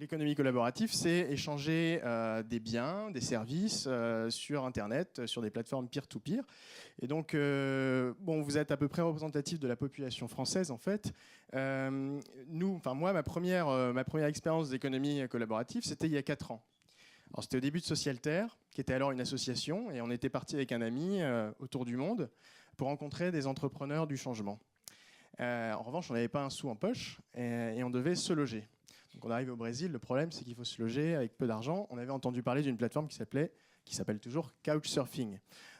l'économie collaborative, c'est échanger des biens, des services sur Internet, sur des plateformes peer-to-peer. Et donc, bon, vous êtes à peu près représentatif de la population française, en fait. Moi, ma première expérience d'économie collaborative, c'était il y a 4 ans. Alors, c'était au début de Socialterre, qui était alors une association, et on était parti avec un ami autour du monde pour rencontrer des entrepreneurs du changement. En revanche, on n'avait pas un sou en poche et on devait se loger. Donc on arrive au Brésil, le problème c'est qu'il faut se loger avec peu d'argent. On avait entendu parler d'une plateforme qui s'appelle toujours Couchsurfing,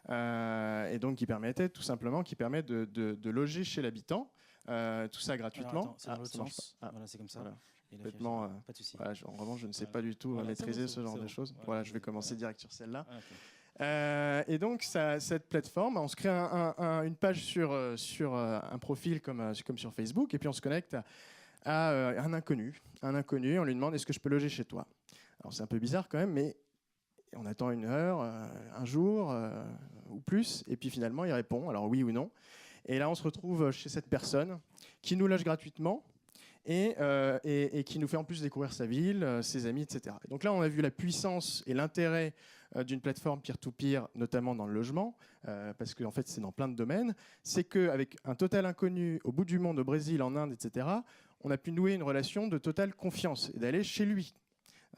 et donc qui permet de loger chez l'habitant, tout ça gratuitement. Alors, attends, c'est dans l'autre sens. Voilà, c'est comme ça. Voilà. Complètement, pas de souci. Voilà, en revanche, je ne sais pas du tout maîtriser ce genre de choses. Voilà, je vais commencer direct sur celle-là. Et donc, cette plateforme, on se crée une page sur un profil comme sur Facebook, et puis on se connecte à un inconnu. On lui demande: est-ce que je peux loger chez toi? Alors, c'est un peu bizarre quand même, mais on attend 1 heure, un jour ou plus, et puis finalement, il répond, alors oui ou non. Et là, on se retrouve chez cette personne qui nous loge gratuitement et qui nous fait en plus découvrir sa ville, ses amis, etc. Et donc là, on a vu la puissance et l'intérêt d'une plateforme peer-to-peer, notamment dans le logement, parce qu'en fait, c'est dans plein de domaines. C'est qu'avec un total inconnu au bout du monde, au Brésil, en Inde, etc., on a pu nouer une relation de totale confiance et d'aller chez lui.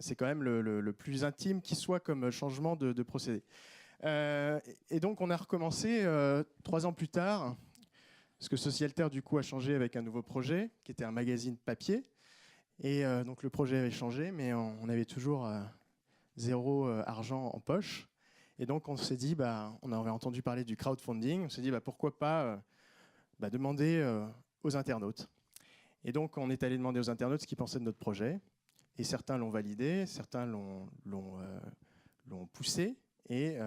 C'est quand même le plus intime qui soit comme changement de procédé. Et donc, on a recommencé 3 ans plus tard, parce que Socialterre, du coup, a changé avec un nouveau projet, qui était un magazine papier. Et donc, le projet avait changé, mais on avait toujours 0 argent en poche. Et donc, on s'est dit, on avait entendu parler du crowdfunding, on s'est dit, pourquoi pas demander aux internautes. Et donc, on est allé demander aux internautes ce qu'ils pensaient de notre projet. Et certains l'ont validé, certains l'ont poussé. Et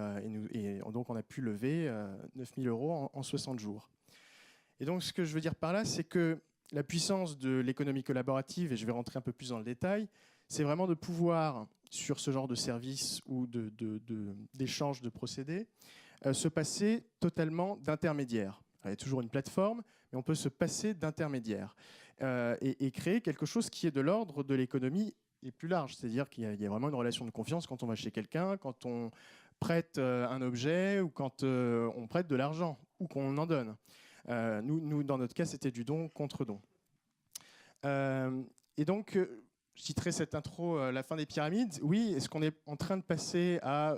donc, on a pu lever 9 000 € en 60 jours. Et donc, ce que je veux dire par là, c'est que la puissance de l'économie collaborative, et je vais rentrer un peu plus dans le détail, c'est vraiment de pouvoir, sur ce genre de service ou d'échange de procédés, se passer totalement d'intermédiaire. Il y a toujours une plateforme, mais on peut se passer d'intermédiaire et créer quelque chose qui est de l'ordre de l'économie et plus large. C'est-à-dire qu'il y a vraiment une relation de confiance quand on va chez quelqu'un, quand on prête un objet ou quand on prête de l'argent ou qu'on en donne. Nous, dans notre cas, c'était du don contre don. Et donc, je citerai cette intro, la fin des pyramides. Oui, est-ce qu'on est en train de passer à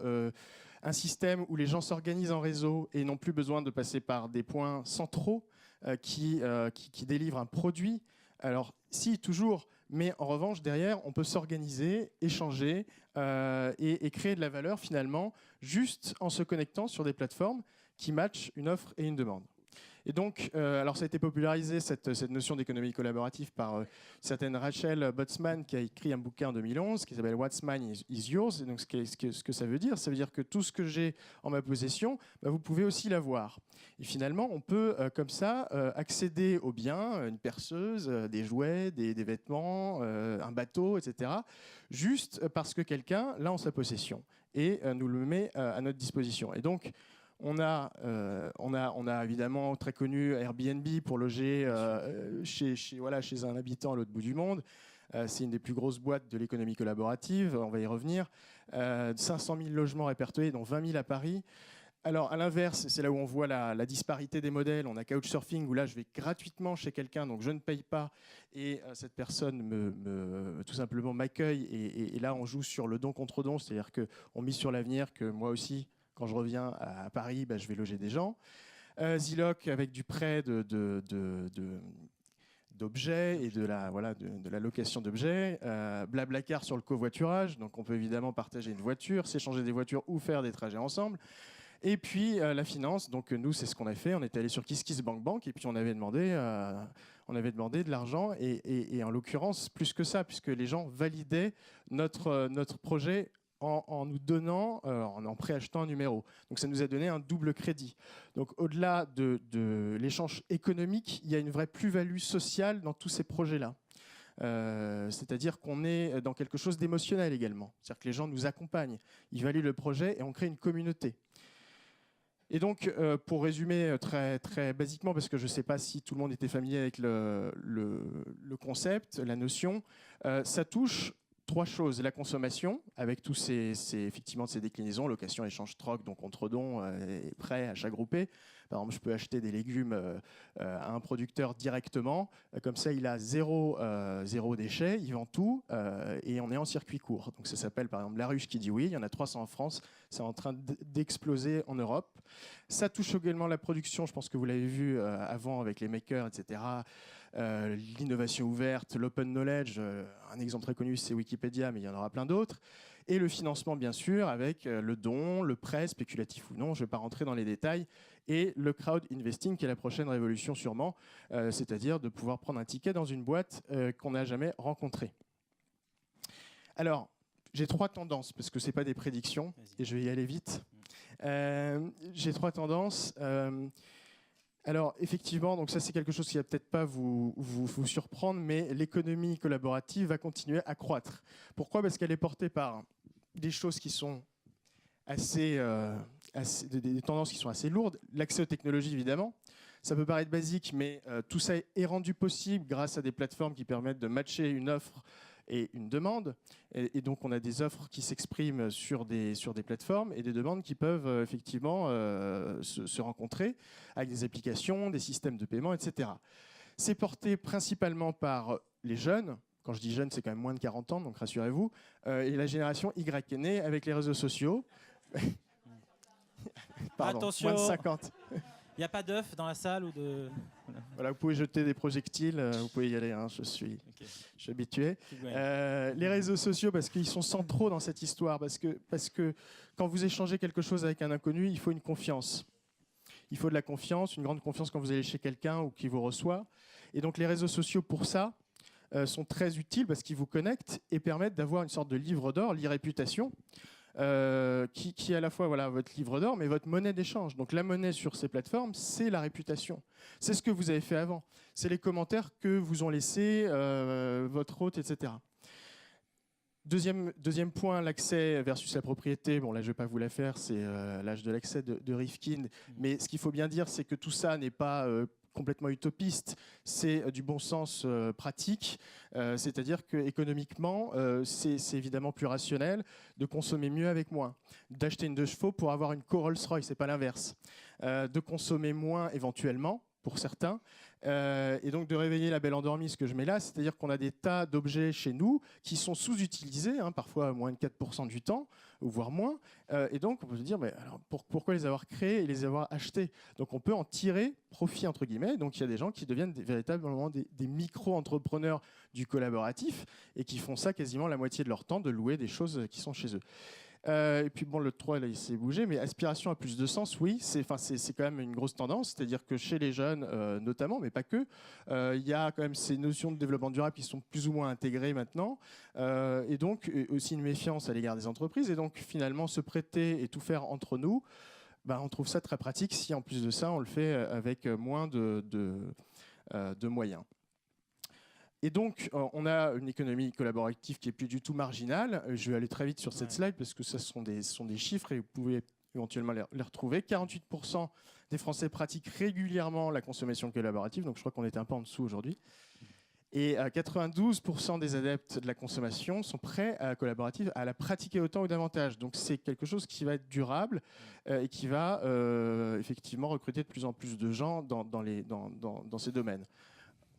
un système où les gens s'organisent en réseau et n'ont plus besoin de passer par des points centraux qui délivrent un produit? Alors, si, toujours, mais en revanche, derrière, on peut s'organiser, échanger et créer de la valeur, finalement, juste en se connectant sur des plateformes qui matchent une offre et une demande. Et donc, alors ça a été popularisé, cette notion d'économie collaborative, par certaine Rachel Botsman, qui a écrit un bouquin en 2011 qui s'appelle What's Mine is Yours. Et donc, ce que ça veut dire que tout ce que j'ai en ma possession, vous pouvez aussi l'avoir. Et finalement, on peut, comme ça, accéder aux biens, une perceuse, des jouets, des vêtements, un bateau, etc., juste parce que quelqu'un l'a en sa possession et nous le met à notre disposition. Et donc, on a évidemment très connu Airbnb pour loger chez un habitant à l'autre bout du monde. C'est une des plus grosses boîtes de l'économie collaborative, on va y revenir. 500 000 logements répertoriés, dont 20 000 à Paris. Alors, à l'inverse, c'est là où on voit la disparité des modèles. On a Couchsurfing, où là, je vais gratuitement chez quelqu'un, donc je ne paye pas, et cette personne tout simplement m'accueille. Et là, on joue sur le don contre don, c'est-à-dire qu'on mise sur l'avenir que moi aussi, quand je reviens à Paris, je vais loger des gens. Zilloc avec du prêt d'objets et de la location d'objets. Blablacar sur le covoiturage. Donc on peut évidemment partager une voiture, s'échanger des voitures ou faire des trajets ensemble. Et puis la finance. Donc nous, c'est ce qu'on a fait. On est allé sur KissKissBankBank et puis on avait demandé de l'argent. Et en l'occurrence, plus que ça, puisque les gens validaient notre projet en nous donnant, en préachetant un numéro. Donc ça nous a donné un double crédit. Donc au-delà de l'échange économique, il y a une vraie plus-value sociale dans tous ces projets-là. C'est-à-dire qu'on est dans quelque chose d'émotionnel également. C'est-à-dire que les gens nous accompagnent, ils valident le projet et on crée une communauté. Et donc, pour résumer très, très basiquement, parce que je ne sais pas si tout le monde était familier avec le concept, la notion, ça touche 3 choses. La consommation, avec tous effectivement ces déclinaisons, location, échange, troc, donc contre-don et prêt, achat groupé. Par exemple, je peux acheter des légumes à un producteur directement. Comme ça, il a zéro déchet, il vend tout et on est en circuit court. Donc ça s'appelle par exemple La Ruche qui dit oui. Il y en a 300 en France. C'est en train d'exploser en Europe. Ça touche également la production. Je pense que vous l'avez vu avant avec les makers, etc. L'innovation ouverte, l'open knowledge, un exemple très connu c'est Wikipédia, mais il y en aura plein d'autres, et le financement bien sûr avec le don, le prêt, spéculatif ou non, je ne vais pas rentrer dans les détails, et le crowd investing qui est la prochaine révolution sûrement, c'est-à-dire de pouvoir prendre un ticket dans une boîte qu'on n'a jamais rencontrée. Alors, j'ai 3 tendances, parce que ce n'est pas des prédictions, et je vais y aller vite. J'ai 3 tendances. Alors, effectivement, donc ça, c'est quelque chose qui ne va peut-être pas vous surprendre, mais l'économie collaborative va continuer à croître. Pourquoi ? Parce qu'elle est portée par des choses qui sont des tendances qui sont assez lourdes. L'accès aux technologies, évidemment. Ça peut paraître basique, mais tout ça est rendu possible grâce à des plateformes qui permettent de matcher une offre et une demande. Et donc, on a des offres qui s'expriment sur des plateformes et des demandes qui peuvent effectivement se rencontrer avec des applications, des systèmes de paiement, etc. C'est porté principalement par les jeunes. Quand je dis jeunes, c'est quand même moins de 40 ans, donc rassurez-vous. Et la génération Y est née avec les réseaux sociaux. Pardon, attention, moins de 50. Il n'y a pas d'œuf dans la salle ou de... Voilà, vous pouvez jeter des projectiles, vous pouvez y aller, hein, je suis habitué. Les réseaux sociaux, parce qu'ils sont centraux dans cette histoire, parce que quand vous échangez quelque chose avec un inconnu, il faut une confiance. Il faut de la confiance, une grande confiance quand vous allez chez quelqu'un ou qui vous reçoit. Et donc les réseaux sociaux, pour ça, sont très utiles parce qu'ils vous connectent et permettent d'avoir une sorte de livre d'or, l'e-réputation, qui est à la fois votre livre d'or, mais votre monnaie d'échange. Donc la monnaie sur ces plateformes, c'est la réputation. C'est ce que vous avez fait avant. C'est les commentaires que vous ont laissés votre hôte, etc. Deuxième point, l'accès versus la propriété. Bon, là, je ne vais pas vous la faire, c'est l'âge de l'accès de Rifkin. Mais ce qu'il faut bien dire, c'est que tout ça n'est pas complètement utopiste, c'est du bon sens pratique, c'est-à-dire qu'économiquement, c'est évidemment plus rationnel de consommer mieux avec moins, d'acheter une 2 chevaux pour avoir une co-Rolls-Royce, c'est pas l'inverse, de consommer moins éventuellement, pour certains, et donc de réveiller la belle endormie, ce que je mets là, c'est-à-dire qu'on a des tas d'objets chez nous qui sont sous-utilisés, hein, parfois moins de 4% du temps, ou voire moins, et donc on peut se dire, mais alors, pourquoi les avoir créés et les avoir achetés? Donc on peut en tirer profit, entre guillemets, donc il y a des gens qui deviennent véritablement des micro-entrepreneurs du collaboratif, et qui font ça quasiment la moitié de leur temps, de louer des choses qui sont chez eux. Et puis bon, le 3, là, il s'est bougé, mais aspiration à plus de sens, oui, c'est quand même une grosse tendance, c'est-à-dire que chez les jeunes notamment, mais pas que, il y a quand même ces notions de développement durable qui sont plus ou moins intégrées maintenant, et donc aussi une méfiance à l'égard des entreprises, et donc finalement se prêter et tout faire entre nous, on trouve ça très pratique si en plus de ça, on le fait avec moins de moyens. Et donc, on a une économie collaborative qui est plus du tout marginale. Je vais aller très vite sur cette slide parce que ce sont des chiffres et vous pouvez éventuellement les retrouver. 48% des Français pratiquent régulièrement la consommation collaborative, donc je crois qu'on était un peu en dessous aujourd'hui. Et 92% des adeptes de la consommation sont prêts à la collaborative, à la pratiquer autant ou davantage. Donc c'est quelque chose qui va être durable et qui va effectivement recruter de plus en plus de gens dans ces domaines.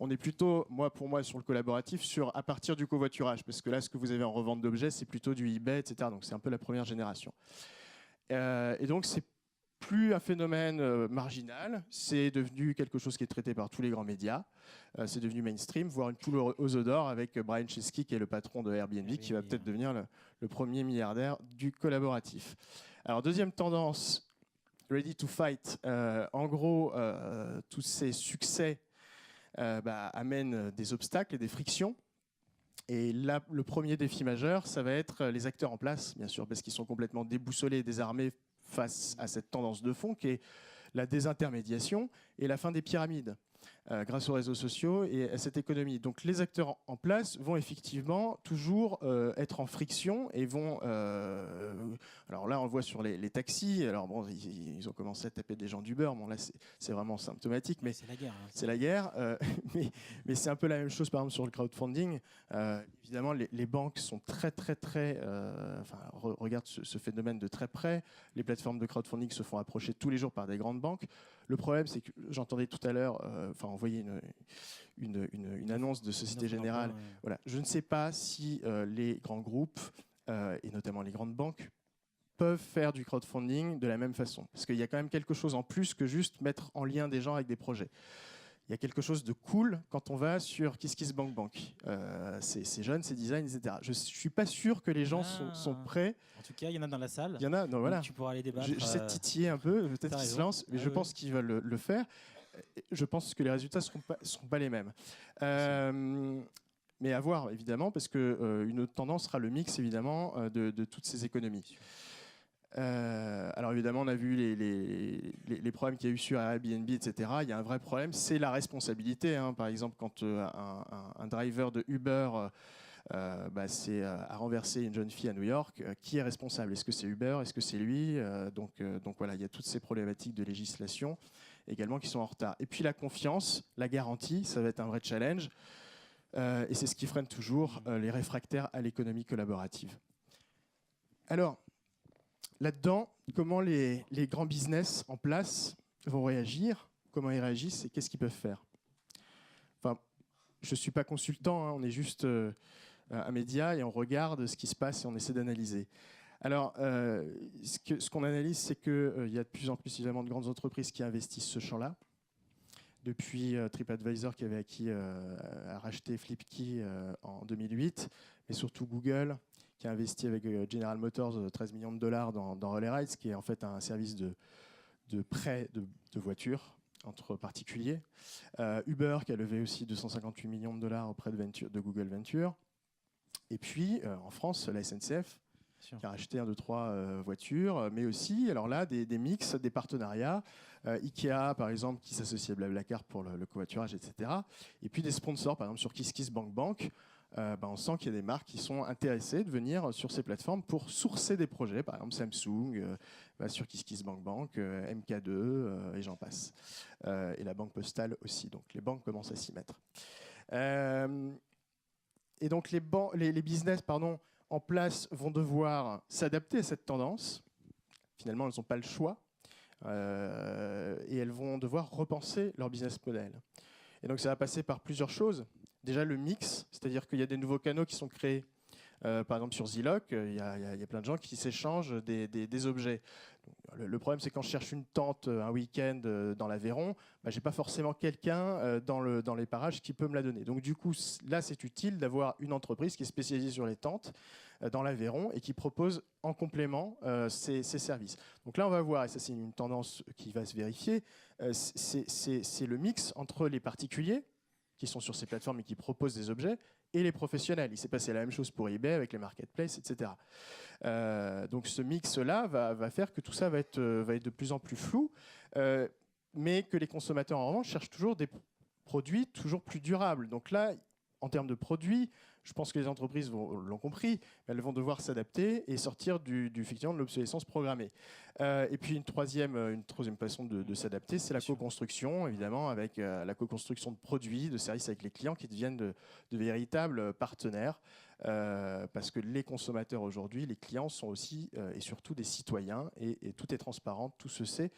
On est plutôt, pour moi, sur le collaboratif, à partir du covoiturage, parce que là, ce que vous avez en revente d'objets, c'est plutôt du eBay, etc. Donc c'est un peu la première génération. Et donc c'est plus un phénomène marginal, c'est devenu quelque chose qui est traité par tous les grands médias, c'est devenu mainstream, voire une poule aux œufs d'or avec Brian Chesky, qui est le patron de Airbnb, qui va peut-être devenir le premier milliardaire du collaboratif. Alors deuxième tendance, ready to fight. En gros, tous ces succès amènent des obstacles et des frictions. Et là, le premier défi majeur, ça va être les acteurs en place, bien sûr, parce qu'ils sont complètement déboussolés et désarmés face à cette tendance de fond qui est la désintermédiation et la fin des pyramides. grâce aux réseaux sociaux et à cette économie. Donc les acteurs en place vont effectivement toujours être en friction et vont... alors là, on le voit sur les taxis. Alors bon, ils ont commencé à taper des gens d'Uber. Bon, là, c'est vraiment symptomatique. Mais c'est la guerre. C'est la guerre. Mais c'est un peu la même chose, par exemple, sur le crowdfunding. Évidemment, les banques sont très... regardent ce phénomène de très près. Les plateformes de crowdfunding se font approcher tous les jours par des grandes banques. Le problème, c'est que j'entendais tout à l'heure, on voyait une annonce de Société Générale. Voilà. Je ne sais pas si les grands groupes, et notamment les grandes banques, peuvent faire du crowdfunding de la même façon. Parce qu'il y a quand même quelque chose en plus que juste mettre en lien des gens avec des projets. Il y a quelque chose de cool quand on va sur KissKissBankBank. C'est jeune, c'est design, etc. Je ne suis pas sûr que les gens sont prêts. En tout cas, il y en a dans la salle. Il y en a, donc voilà. Tu pourras aller débattre. J'essaie de titiller un peu, peut-être qu'ils se lancent, mais je pense qu'ils veulent le faire. Je pense que les résultats ne seront pas les mêmes. Mais à voir, évidemment, parce qu'une autre tendance sera le mix, évidemment, de toutes ces économies. Alors évidemment, on a vu les problèmes qu'il y a eu sur Airbnb, etc. Il y a un vrai problème, c'est la responsabilité. Par exemple, quand un driver de Uber a renversé une jeune fille à New York, qui est responsable? Est-ce que c'est Uber? Est-ce que c'est lui? Donc voilà, il y a toutes ces problématiques de législation également qui sont en retard. Et puis la confiance, la garantie, ça va être un vrai challenge. Et c'est ce qui freine toujours les réfractaires à l'économie collaborative. Alors, là-dedans, comment les grands business en place vont réagir? Comment ils réagissent et qu'est-ce qu'ils peuvent faire? Enfin, je ne suis pas consultant, on est juste un média et on regarde ce qui se passe et on essaie d'analyser. Alors, ce qu'on analyse, c'est qu'il y a de plus en plus évidemment de grandes entreprises qui investissent ce champ-là. Depuis TripAdvisor qui avait a racheté Flipkey en 2008, mais surtout Google qui a investi avec General Motors 13 millions de dollars dans Relay Rides, qui est en fait un service de prêt de voitures entre particuliers. Uber qui a levé aussi 258 millions de dollars auprès de Google Venture. Et puis en France, la SNCF qui a racheté 1, 2, 3 voitures, mais aussi, alors là, des mix, des partenariats. Ikea, par exemple, qui s'associe à Blablacar pour le covoiturage, etc. Et puis des sponsors, par exemple, sur KissKissBankBank. On sent qu'il y a des marques qui sont intéressées de venir sur ces plateformes pour sourcer des projets. Par exemple, Samsung sur KissKissBankBank, MK2, et j'en passe. Et la Banque Postale aussi. Donc les banques commencent à s'y mettre. Et donc les business en place vont devoir s'adapter à cette tendance. Finalement, elles n'ont pas le choix. Et elles vont devoir repenser leur business model. Et donc ça va passer par plusieurs choses. Déjà le mix, c'est-à-dire qu'il y a des nouveaux canaux qui sont créés. Par exemple sur Zillow, il y a plein de gens qui s'échangent des objets. Donc, le problème, c'est quand je cherche une tente un week-end dans l'Aveyron, je n'ai pas forcément quelqu'un dans les parages qui peut me la donner. Donc du coup, là, c'est utile d'avoir une entreprise qui est spécialisée sur les tentes dans l'Aveyron et qui propose en complément ces services. Donc là, on va voir, et ça c'est une tendance qui va se vérifier, c'est le mix entre les particuliers qui sont sur ces plateformes et qui proposent des objets, et les professionnels. Il s'est passé la même chose pour eBay avec les marketplaces, etc. Donc ce mix-là va faire que tout ça va être de plus en plus flou, mais que les consommateurs, en revanche, cherchent toujours des produits toujours plus durables. Donc là, en termes de produits, je pense que les entreprises l'ont compris, elles vont devoir s'adapter et sortir effectivement de l'obsolescence programmée. Et puis une troisième façon de s'adapter, c'est la co-construction, évidemment, avec la co-construction de produits, de services avec les clients qui deviennent de véritables partenaires. Parce que les consommateurs aujourd'hui, les clients sont aussi et surtout des citoyens, et tout est transparent, tout se sait.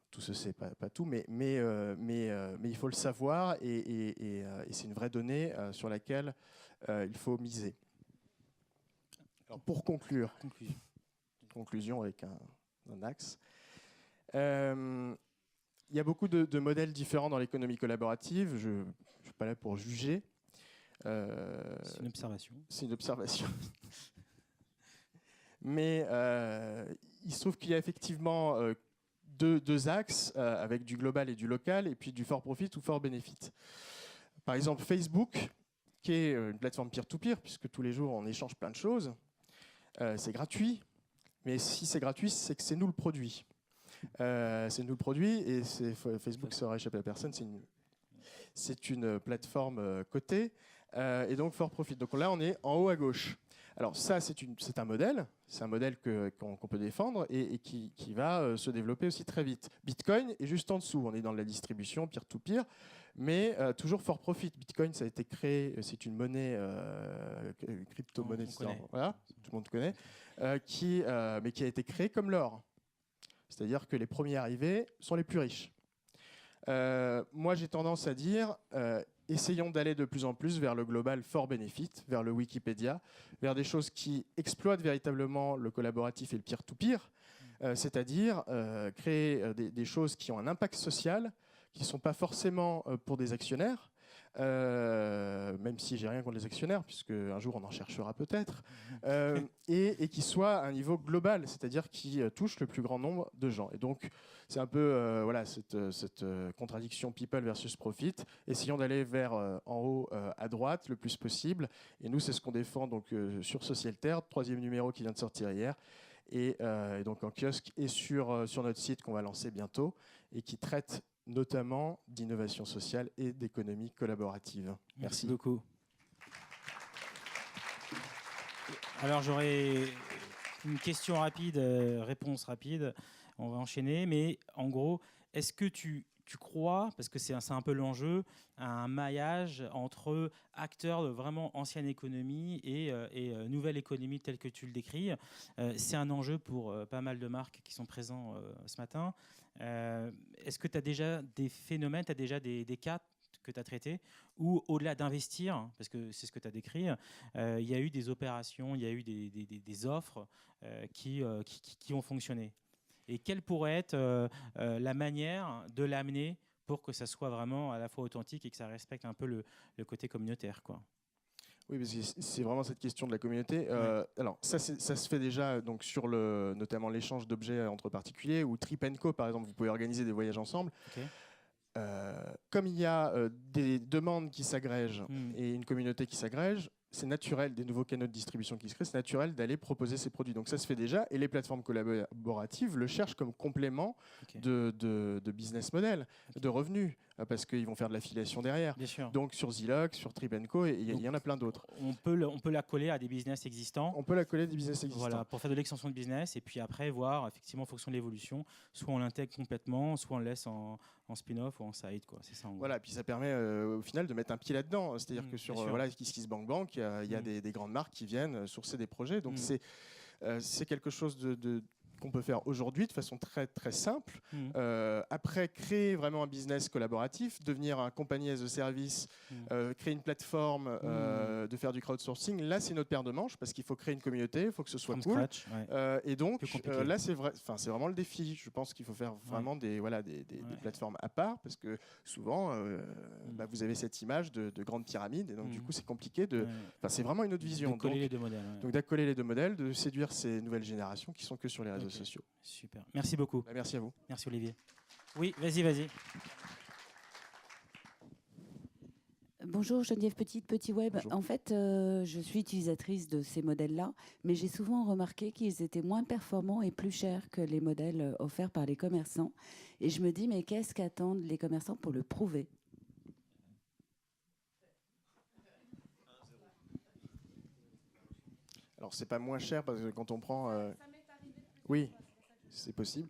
Tout se sait, pas tout, mais il faut le savoir, et c'est une vraie donnée sur laquelle il faut miser. Alors pour conclure, conclusion avec un axe. Il y a beaucoup de modèles différents dans l'économie collaborative. Je ne suis pas là pour juger. C'est une observation. C'est une observation. Mais il se trouve qu'il y a effectivement deux axes avec du global et du local, et puis du for profit ou for benefit. Par exemple, Facebook, qui est une plateforme peer-to-peer, puisque tous les jours on échange plein de choses. C'est gratuit, mais si c'est gratuit, c'est que c'est nous le produit. C'est nous le produit, et Facebook, ça aurait échappé à personne. c'est une plateforme cotée et donc for profit. Donc là, on est en haut à gauche. Alors ça, c'est un modèle qu'on peut défendre et qui va se développer aussi très vite. Bitcoin est juste en dessous. On est dans la distribution peer-to-peer, mais toujours for profit. Bitcoin, ça a été créé, c'est une monnaie, crypto-monnaie, voilà, tout le monde connaît, mais qui a été créée comme l'or. C'est-à-dire que les premiers arrivés sont les plus riches. Moi, j'ai tendance à dire, essayons d'aller de plus en plus vers le global for benefit, vers le Wikipédia, vers des choses qui exploitent véritablement le collaboratif et le peer-to-peer, c'est-à-dire créer des choses qui ont un impact social, qui ne sont pas forcément pour des actionnaires, même si j'ai rien contre les actionnaires, puisque un jour on en cherchera peut-être, et qui soient à un niveau global, c'est-à-dire qui touche le plus grand nombre de gens. Et donc c'est un peu voilà, cette contradiction people versus profit. Essayons d'aller vers en haut à droite le plus possible. Et nous, c'est ce qu'on défend donc, sur Socialterre, 3e numéro qui vient de sortir hier, et donc en kiosque et sur notre site qu'on va lancer bientôt, et qui traite notamment d'innovation sociale et d'économie collaborative. Merci beaucoup. Alors j'aurais une question rapide, réponse rapide. On va enchaîner, mais en gros, est-ce que tu crois, parce que c'est un peu l'enjeu, à un maillage entre acteurs de vraiment ancienne économie et nouvelle économie telle que tu le décris? C'est un enjeu pour pas mal de marques qui sont présents ce matin. Est-ce que tu as déjà des phénomènes, tu as déjà des cas que tu as traités où, au-delà d'investir, parce que c'est ce que tu as décrit, il y a eu des opérations, il y a eu des offres qui ont fonctionné? Et quelle pourrait être la manière de l'amener pour que ça soit vraiment à la fois authentique et que ça respecte un peu le côté communautaire, quoi? Oui, parce que c'est vraiment cette question de la communauté. Alors, ça se fait déjà donc, sur notamment l'échange d'objets entre particuliers, ou Trip & Co, par exemple, vous pouvez organiser des voyages ensemble. Okay. Comme il y a des demandes qui s'agrègent et une communauté qui s'agrège, c'est naturel, des nouveaux canaux de distribution qui se créent, c'est naturel d'aller proposer ces produits. Donc ça se fait déjà, et les plateformes collaboratives le cherchent comme complément de business model, de revenus, parce qu'ils vont faire de l'affiliation derrière. Bien sûr. Donc sur Zillox, sur Trip & Co, et il y en a plein d'autres. On peut la coller à des business existants. On peut la coller à des business existants. Voilà, pour faire de l'extension de business, et puis après voir, effectivement, en fonction de l'évolution, soit on l'intègre complètement, soit on le laisse en spin-off ou en side, quoi. C'est ça. Voilà, puis ça permet au final de mettre un pied là-dedans. C'est-à-dire que sur voilà, KissKissBankBank, il y a des grandes marques qui viennent sourcer des projets. Donc c'est quelque chose qu'on peut faire aujourd'hui de façon très, très simple. Après, créer vraiment un business collaboratif, devenir un compagnie as a service, créer une plateforme, de faire du crowdsourcing, là, c'est notre paire de manches parce qu'il faut créer une communauté, il faut que ce soit cool. Scratch, ouais. Et donc, là, c'est vraiment le défi. Je pense qu'il faut faire vraiment des plateformes à part parce que souvent, vous avez cette image de grande pyramide et donc, du coup, c'est compliqué de... C'est vraiment une autre vision. D'accoler les deux modèles. Ouais. Donc, d'accoler les deux modèles, de séduire ces nouvelles générations qui sont que sur les réseaux sociaux. Super. Merci beaucoup. Merci à vous. Merci Olivier. Oui, vas-y. Bonjour Geneviève Petit Web. Bonjour. En fait, je suis utilisatrice de ces modèles-là, mais j'ai souvent remarqué qu'ils étaient moins performants et plus chers que les modèles offerts par les commerçants. Et je me dis, mais qu'est-ce qu'attendent les commerçants pour le prouver ? Alors, c'est pas moins cher parce que quand on prend... Oui, c'est possible.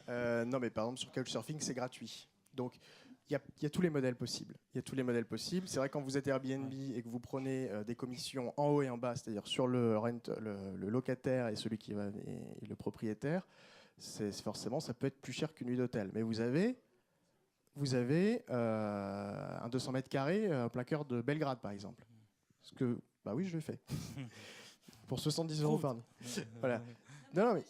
Non, mais par exemple, sur Couchsurfing, c'est gratuit. Donc, il y a tous les modèles possibles. C'est vrai, quand vous êtes Airbnb et que vous prenez des commissions en haut et en bas, c'est-à-dire sur le locataire et celui qui va et le propriétaire, forcément, ça peut être plus cher qu'une nuit d'hôtel. Mais vous avez un 200 mètres carrés en plein cœur de Belgrade, par exemple. Parce que, bah oui, je le fais. Pour 70 € par nuit. Voilà. Non, mais...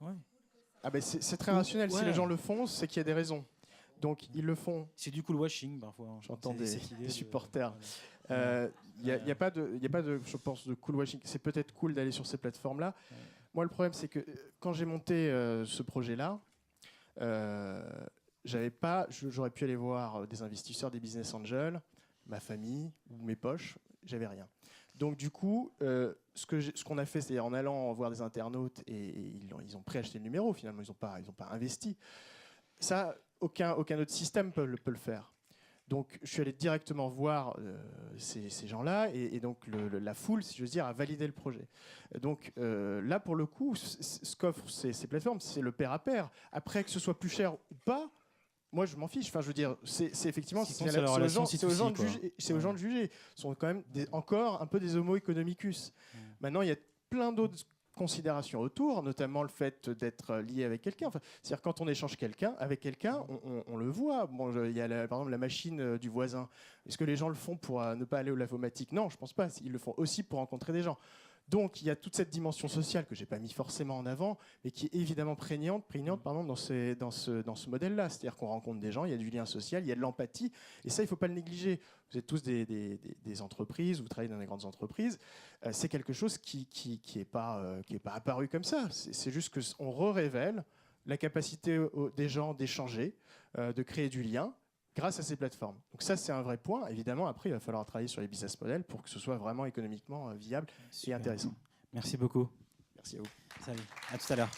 Ouais. Ah ben c'est très rationnel. Si les gens le font, c'est qu'il y a des raisons. Donc ils le font. C'est du cool washing parfois. J'entends des supporters. Il n'y a pas de, je pense, de cool washing. C'est peut-être cool d'aller sur ces plateformes-là. Ouais. Moi, le problème, c'est que quand j'ai monté ce projet-là, j'aurais pu aller voir des investisseurs, des business angels, ma famille ou mes poches. J'avais rien. Donc du coup, ce qu'on a fait, c'est en allant voir des internautes et ils ont préacheté le numéro. Finalement, ils n'ont pas investi. Ça, aucun autre système peut le faire. Donc, je suis allé directement voir ces gens-là et donc la foule, si j'ose dire, a validé le projet. Donc là, pour le coup, ce qu'offrent ces plateformes, c'est le pair à pair. Après, que ce soit plus cher ou pas, moi, je m'en fiche. Enfin, je veux dire, c'est effectivement, c'est aux gens de juger. Ce sont quand même encore un peu des homo economicus. Maintenant, il y a plein d'autres considérations autour, notamment le fait d'être lié avec quelqu'un. Enfin, c'est-à-dire quand on échange avec quelqu'un, on le voit. Bon, il y a par exemple la machine du voisin. Est-ce que les gens le font pour ne pas aller au lavomatique? Non, je pense pas. Ils le font aussi pour rencontrer des gens. Donc il y a toute cette dimension sociale que j'ai pas mis forcément en avant, mais qui est évidemment prégnante dans ce modèle-là. C'est-à-dire qu'on rencontre des gens, il y a du lien social, il y a de l'empathie, et ça il faut pas le négliger. Vous êtes tous des entreprises, vous travaillez dans des grandes entreprises. C'est quelque chose qui est pas apparu comme ça. C'est juste que on révèle la capacité des gens d'échanger, de créer du lien, grâce à ces plateformes. Donc ça, c'est un vrai point. Évidemment, après, il va falloir travailler sur les business models pour que ce soit vraiment économiquement viable et intéressant. Merci beaucoup. Merci à vous. Salut. À tout à l'heure.